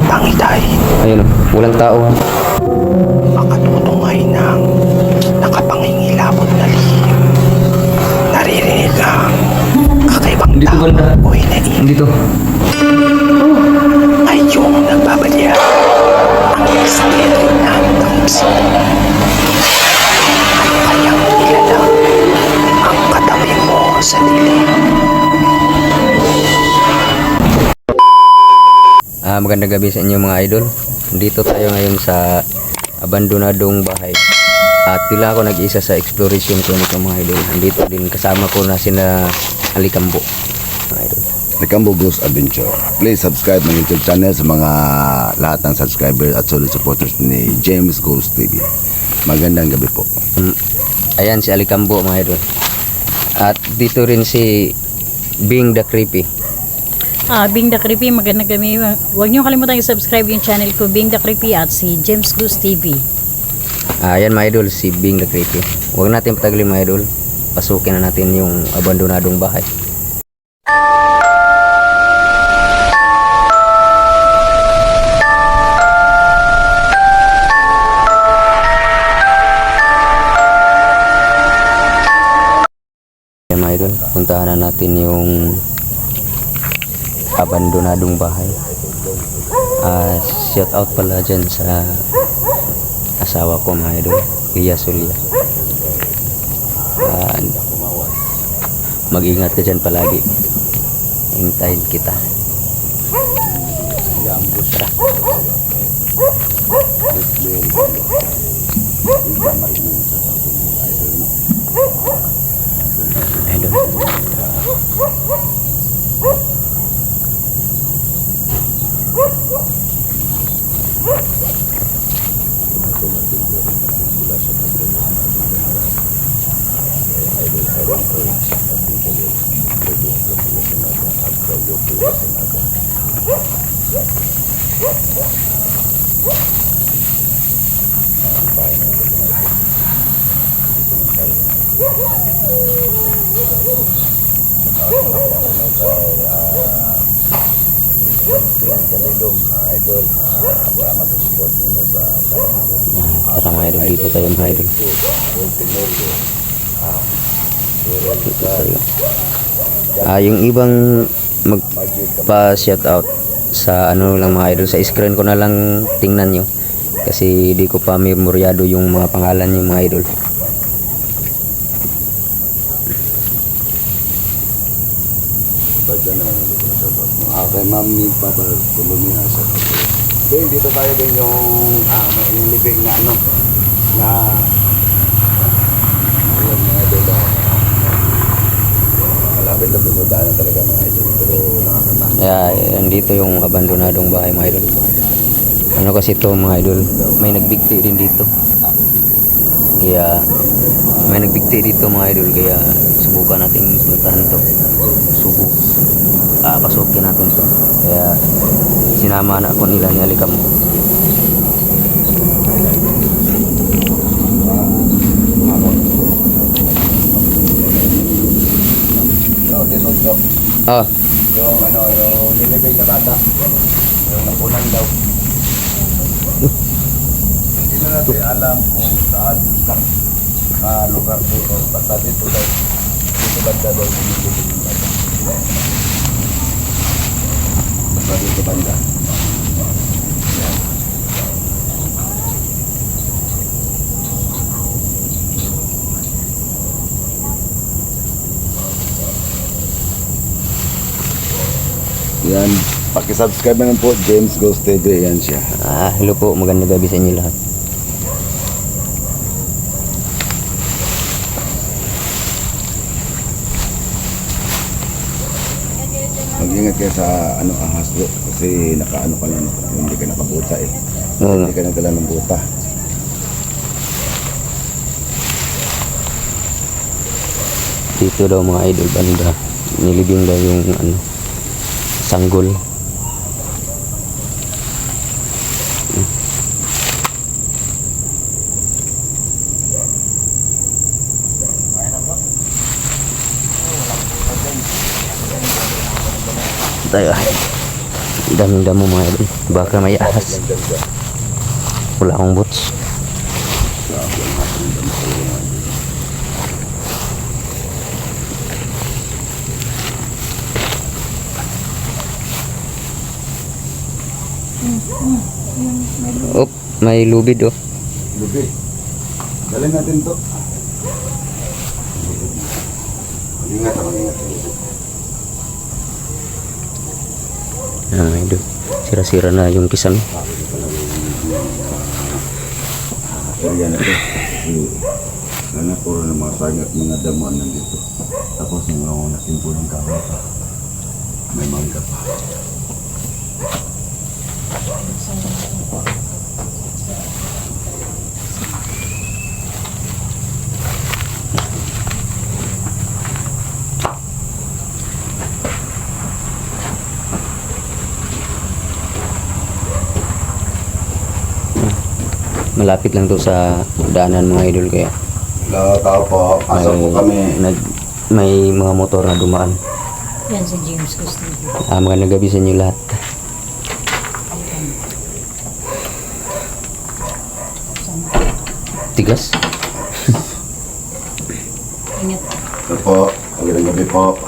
Pangitay, Ayun, walang tao. makatutungay ng nakapangingilabot na lihim. Naririnig ang kakaibang Dito tao banda. o hinaing Dito. ay yung nagbabalya ang misteryo ng kaibsin. Ano kayang ilalang ang katabi mo sa dilim? Magandang gabi sa inyo mga idol. Dito tayo ngayon sa abandonadong bahay. At tila ako nag-isa sa exploration ko nito mga idol. Andito din kasama ko na sina Alikambo mga idol. Alikambo Ghost Adventure. Please subscribe ng YouTube channel sa mga lahat ng subscribers at solid supporters ni James Ghost TV. Magandang gabi po. Ayan si Alikambo mga idol. At dito rin si Bing the Creepy. Bing the Creepy, magandang gabi. Huwag niyo kalimutan i-subscribe yung channel ko, Bing the Creepy, at si James Goose TV. Ayan mga idol, si Bing the Creepy. Huwag natin patagalin mga idol. Pasukin na natin yung abandonadong bahay. Ayan mga idol, puntahan na natin yung abandonadong bahay. Shout out pala dyan sa asawa ko mga idol, Iya Sulia. Mag-ingat ka dyan palagi. Hintayin kita. Tara. Idol. Tara mga idol, dito tayo mga idol. Dito tayo. Yung ibang magpa-shout out sa ano lang mga idol, sa screen ko na lang tingnan nyo. Kasi di ko pa memoryado yung mga pangalan nyo mga idol. Kay Ma'am ni Papa Colomia sa then dito tayo din yung may inilibing na ano na ayun mga idol malapit na pupuntaan talaga mga idol pero nakakata. Andito yung abandonadong bahay mga idol. Ano kasi to mga idol, may nagbigti din dito. Kaya may nagbigti dito mga idol, kaya subukan natin puntahan to. Pasukin natin to. Kaya sinama na ako nila ni Alikam. Yung ano, yung nilibing na bata, yung napunan daw. Hindi na natin alam kung saan lugar dito. Basta dito daw, dito banda daw yung nilibing na bata. Basta dito banda. Yan, paki-subscribe naman po James Ghost TV, yan siya. Hello po, magandang gabi sa inyo lahat. Mag-ingat kayo sa ano ahas bro, kasi nakaano ka lang, hindi ka nakabuta eh. Oo nga. Hindi ka nagdala ng buta. Dito daw mga idol banda, nilibing daw yung ano, sanggol. tayo. Daming damo mga idol. Baka may ahas. Wala akong boots. Oh, may lubid oh. Lubi. Galing natin to. Mag-ingat ako, mag-ingat. Yan mga idol. Sira-sira na yung kisame. Area na to. Sana puro ng mga sagat, mga damuan nandito. Tapos yung mga natimpo ng kahoy pa. May mangga pa. Malapit lang to sa daanan mga idol kaya Hello, tao po. Pasok po kami. may mga motor na dumaan. Yan si James Gusto. Magandang gabi sa inyo lahat. Tigas? Ingat. Ito po. Magandang gabi po.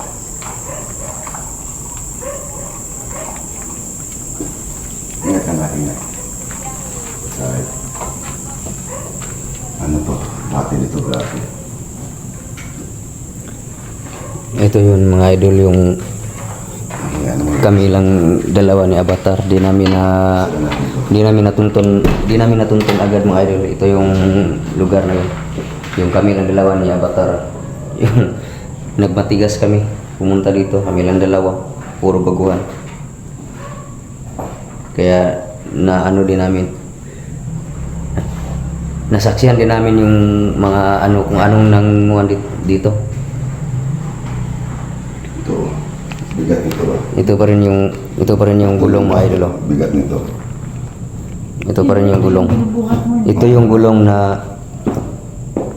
Ingat ka na, ingat. Sorry. Ano to? Bati dito, grabe. Ito yun mga idol, yung Ano mo? kami lang dalawa ni Avatar. Di namin natuntun agad mga idol. Ito yung lugar na yun. Yung kami lang dalawa ni Avatar. Yung nagmatigas kami. Pumunta dito, kami lang dalawa. Puro baguhan. Kaya na ano din namin. Nasaksihan din namin yung mga ano, kung anong nanguhan dito. Ito. Bigat nito ba? Ito pa rin yung gulong mga idol. Oh. Bigat nito. Ito pa rin yung gulong. Ito yung gulong na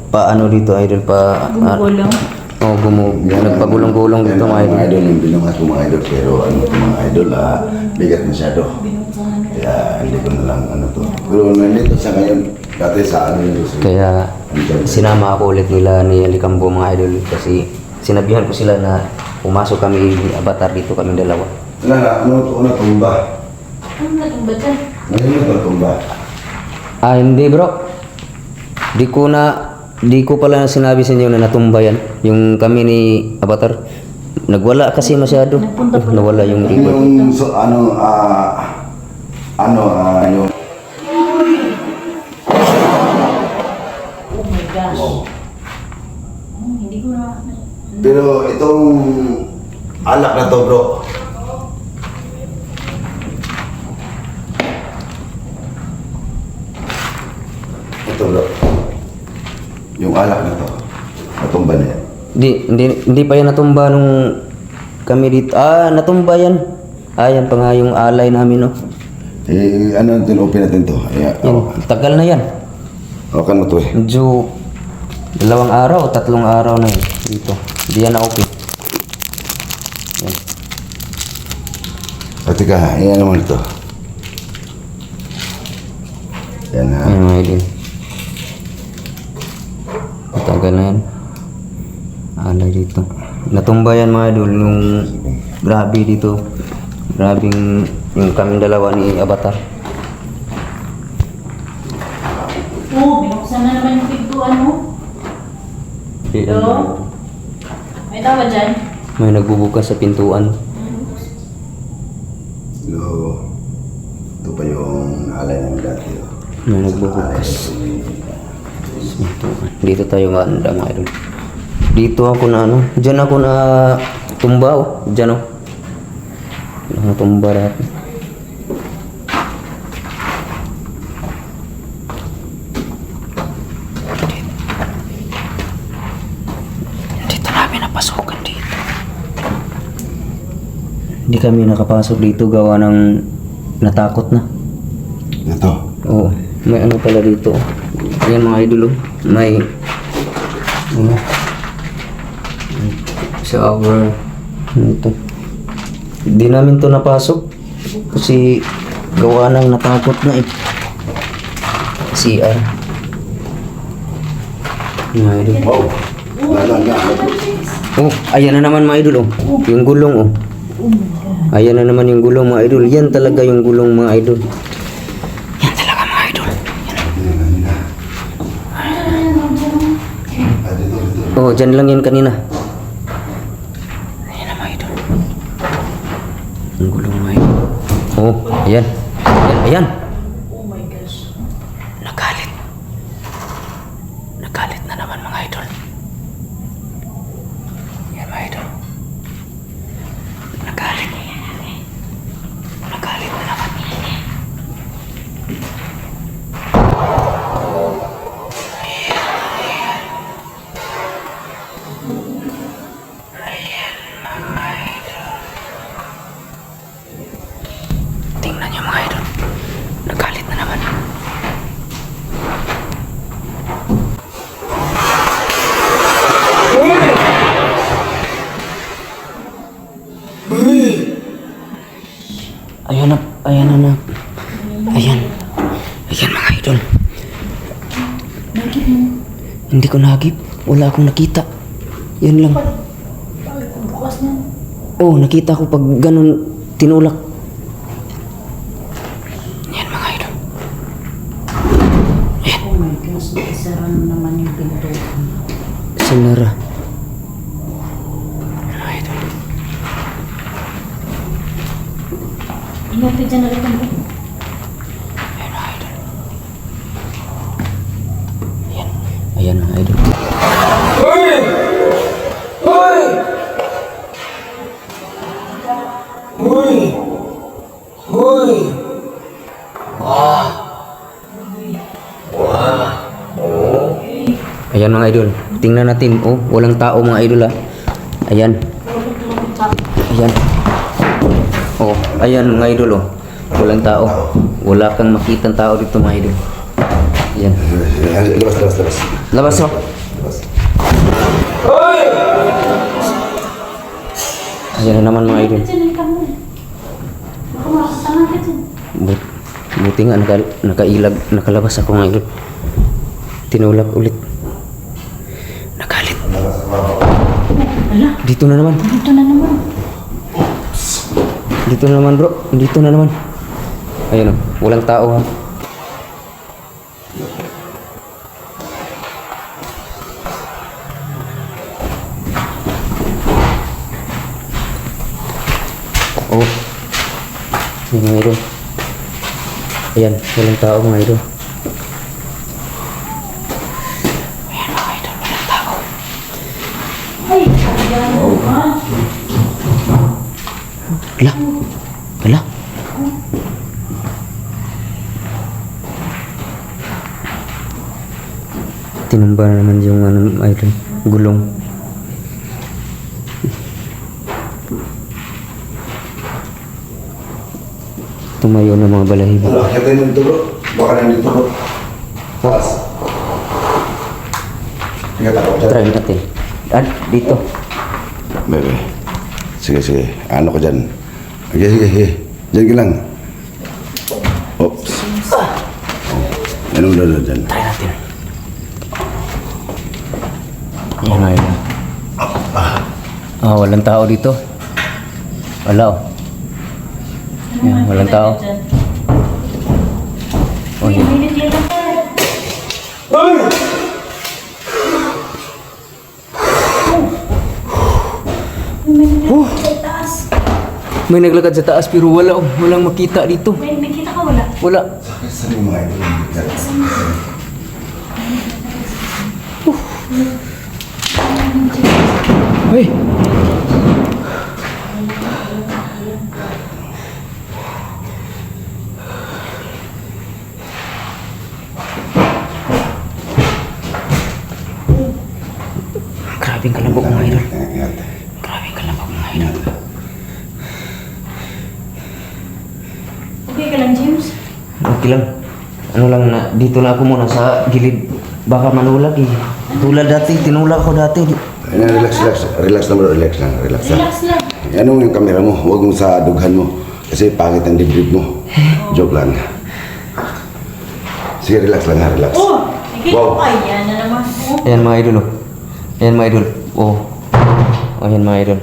paano dito idol pa Gumugulong. nagpagulong-gulong dito mga idol. Yung binungat ko mga idol, pero ano ito mga idol, bigat masyado. Kaya hindi ko na lang ano to. Pero nandito siya ngayon, dati sa ano yun. Kaya sinama ako ulit nila ni Alicambo mga idol kasi sinabihan ko sila na pumasok kami ni Avatar dito kami dalawa. Wala na, ano tumba? Ano na itong batan? Ngayon ito tumba. Hindi bro. Di ko pala sinabi sa inyo na natumba yan. Yung kami ni Avatar. Nagwala kasi masyado. Nawala yung record. Yung so, yung Oh my gosh. Hindi ko na... pero itong alak na to bro. Ito bro. Yung alak na to. Natumba na yan. Hindi pa yan natumba nung kami dito. Natumba yan. Yan pa nga yung alay namin, no. Ano natin, open natin to. Yan, tagal na yan. Okay na to eh. Medyo 2 araw, 3 araw na yun dito. Hindi yan na-open. Yan. Teka, yan naman ito. Yan na. Yan mga idol. Tagal na yan. Alay dito. Natumba yan mga idol. Yung grabe dito. Grabing yung kaming dalawa ni Avatar. Binuksan na naman yung pintuan mo. Hello? May tawa dyan? May nagbubukas sa pintuan. Hello. Ito pa yung alay namin dati. Oh. May nagbubukas. Dito tayo manda mga idol. Dito ako na ano. Diyan ako na tumba oh. Diyan oh. Tumba lahat. Dito namin napasukan dito. Hindi kami nakapasok dito gawa ng natakot na. Ito. Oo, may ano pala dito. Ayan mga idol, oh. May shower. Ito. Hindi namin to napasok. Kasi gawa nang natakot na eh. CR. Mga idol. Wow. Nga. Oh, ayan na naman mga idol oh. Yung gulong oh. Ayan na naman yung gulong mga idol. Yan talaga yung gulong mga idol. Yan talaga mga idol. Oh, dyan lang yan kanina. Ayan na mga idol. Yung gulong mga idol. Oh, ayan. Ayan. Oh my gosh. Nagalit. Nagalit na naman mga idol. Yan mga idol. Nagalit. Nagalit na naman. Tingnan niyo mga idol. Nagalit na naman. Ayan na, ayan na. Ayan. Ayan mga idol. Hindi ko nagip. Wala akong nakita. Yan lang. Bukas na. Oh, nakita ko pag ganun tinulak. Yan mga idol. Oh my gosh, isara na naman yung pinto. Sinara. Mga idol. Ingat ka dyan na rin kami. Ayan mga idol. Ayan. Ayan mga idol. Ayan mga idol. Tingnan natin. Oh, walang tao mga idol ah. Ayan. Ayan. Oh, ayan mga idol oh. Walang tao. Wala kang makitang tao dito mga idol. Ayan. Labas. Labas oh. Ayan na naman mga idol. Dyan na kami. Baka makasama ka dyan. Buti nga nakailag, nakalabas ako mga idol. Tinulak ulit. Nagalit. Ala, Dito na naman. dito na naman. Dito na naman bro. Dito na naman. Ayun oh. Walang tao ha. Oh. Ayan mga idol. Ayan. Walang tao mga idol. Ayan mga idol. Walang tao. Ay, ayan mo ha. Ala. Ala. Tinumba na naman yung ano, idol, gulong. Tumayo na mga balahibo. Ano, kita yung dito bro. Baka nandito bro. Taas. Ingat ako dyan. Try natin. Dito. Bebe. Sige. Ano ko dyan? Sige. Diyan ka lang. Oops. Anong dalo dyan? Try natin. Ayan na yun. Walang tao dito. Wala oh. Yan, walang tao. Oh, yan. May naglakad sa taas pero wala oh. Walang makita dito. May kita ka wala? Wala. Saan yung mga ito? Hey. Grabing kalabog mga idol. Ingat. Grabing kalabog mga idol. Okay ka lang, James? Okay lang. Ano lang na, dito na ako muna sa gilid. Baka manulak eh. Tulad dati, tinulak ko dati. Relax lang bro, relax lang. Relax lang. Ano yung kamera mo? Huwag mo sa dughan mo. Kasi pangit ang dibdib mo. Joke lang. Sige, relax lang ha, relax. Oh, sige. Wow. Ay, yan na naman. Oh. Ayan mga idol, oh. Ayan mga idol. Oh. Ayan mga idol.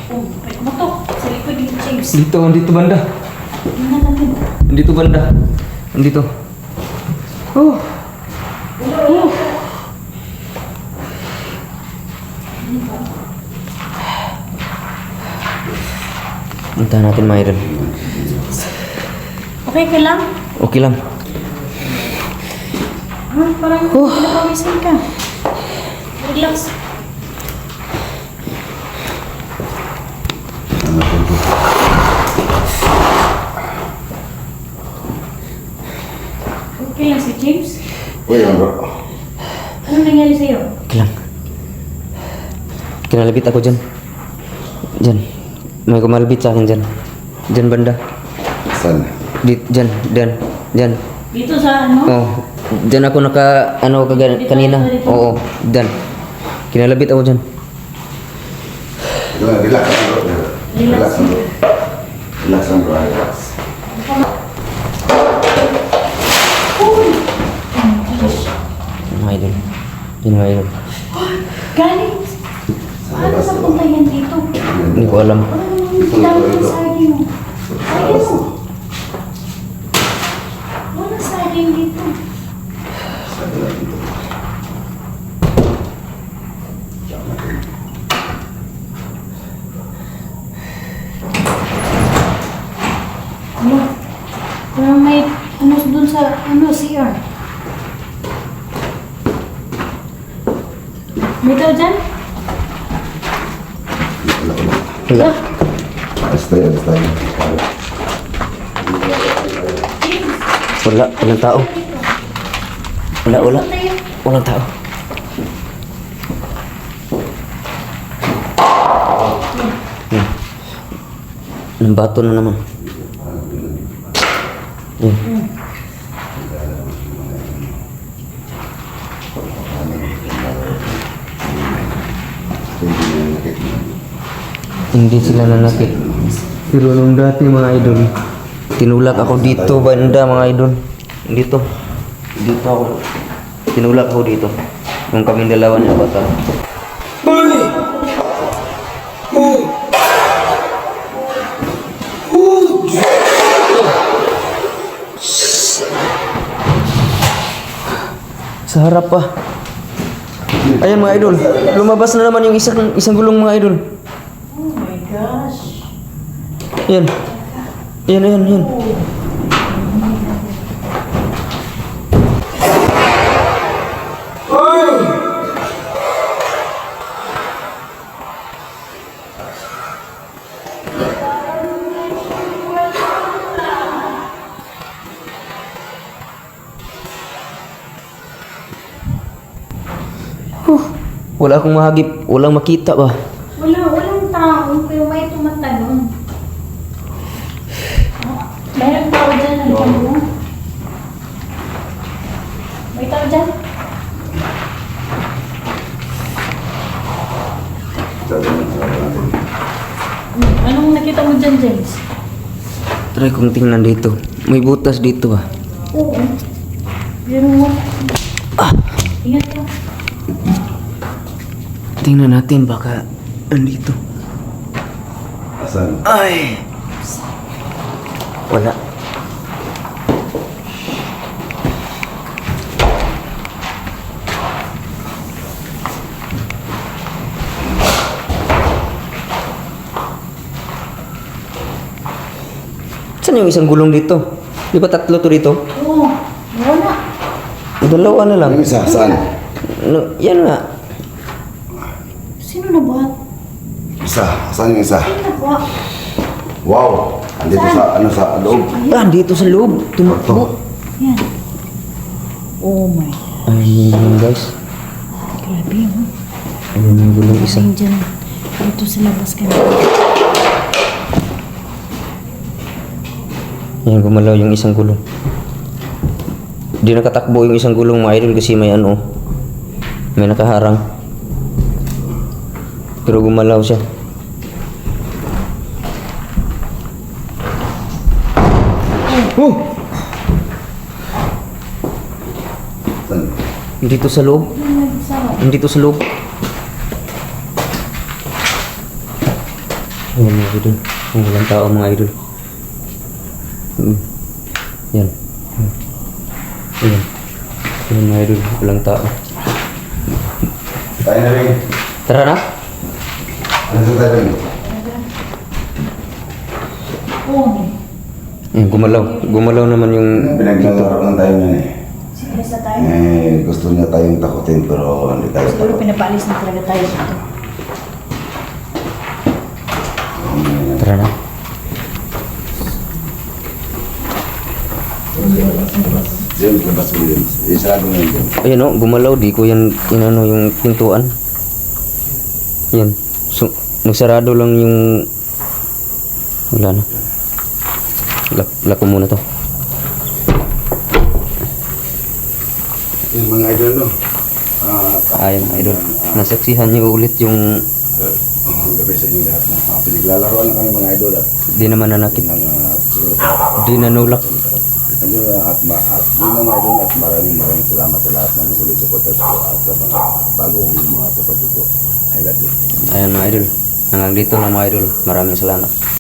Oh, balik mo to. Sa likod ni James. Dito banda. Tingnan natin. Dito banda. Dito. Oh. Puntahan natin mga idol. Okay ka lang? Okay lang. Parang pinapawisan ka. Relax. Okay lang si James? Uy, bro. Anong nangyari sa'yo? Okay lang. Kinalabit ako dyan. Dyan. May kumalabit sa akin dyan. Dyan banda. Saan? Dyan. Dyan. Dito sa ano? Oh. Dyan ako kanina. Oo. Dyan. Kinalabit ako dyan. Relax lang bro. Relax lang bro. Relax lang bro. Relax. Mga idol. Yun mga idol. Galing! Paano sa punta yan dito? Hindi ko alam. Walang saging. Saging mo. Walang saging dito. Ano? Parang may ano dun sa CR. May tao dyan? Wala. Alas tayo. Wala. Walang tao. Wala. Walang tao. Yan. Ng bato na naman. Yan. Hindi sila nanakit. Pero nung dati mga idol, tinulak ako dito banda mga idol. Dito ako. Tinulak ako dito. Nung kaming dalawa niya bata. Sa harap pa. Ayan mga idol, lumabas na naman yung isang gulong mga idol. Oh my gosh. Yan. Yan. Wala akong mahagip, walang makita ba? Walang tao, pero may tumatalon. Mayroong tao dyan, nandiyan mo. May tao dyan? Anong nakita mo dyan, James? Try kong tingnan dito. May butas dito ba? Oo. Pero wala. Ingat ka. Tingnan natin baka andito. Asan? Ay! Wala. Saan yung isang gulong dito? Di ba tatlo to dito? Oo. Wala. Dalawa na lang. Yung isa, saan? No, yan nga. Sino nabuhat? Isa, saan yung isa? Sino nabuhat? Wow! Andito sa loob. Ah, dito sa loob. Tumakbo. Yan. Oh my. Ayun guys. Grabe yun. Ayun yung gulong isa. Ayun dyan. Dito sa labas ka na. Yan, gumalaw yung isang gulong. Di nakatakbo yung isang gulong mga idol kasi may ano. May nakaharang. Pero gumalaw siya. Oh! Saan? Dito sa loob. Dito sa loob. Ayan mga idol. Ang walang tao mga idol. Yan. Ayan. Ayan mga idol. Walang tao. Tayo na rin. Tara na. Ano tayo rin? Ayan, gumalaw. Gumalaw naman yung... Pinaglalaro lang tayo nun eh. Serious na tayo. Gusto niya tayong takutin pero hindi tayo Siguro takot. pinapaalis na talaga tayo dito. Tara na. James, labas mo James. Isarado na yun. Ayan o, gumalaw. Di ko yan, inano yung pintuan. Yan. So, nagsarado lang yung... Wala na. Lako muna to. Yung mga idol no. Ayan idol. Nasaksihan niyo ulit yung... Ang gabi sa inyo lahat. Pinaglalaroan na kami mga idol at Di naman nanakit. ng siguro Di nanulak. at yun mga idol at maraming salamat sa lahat ng sulit supporters ko at sa mga bagong mga support ko. I love you. Ayan mga idol. Hanggang dito lang mga idol. Maraming salamat.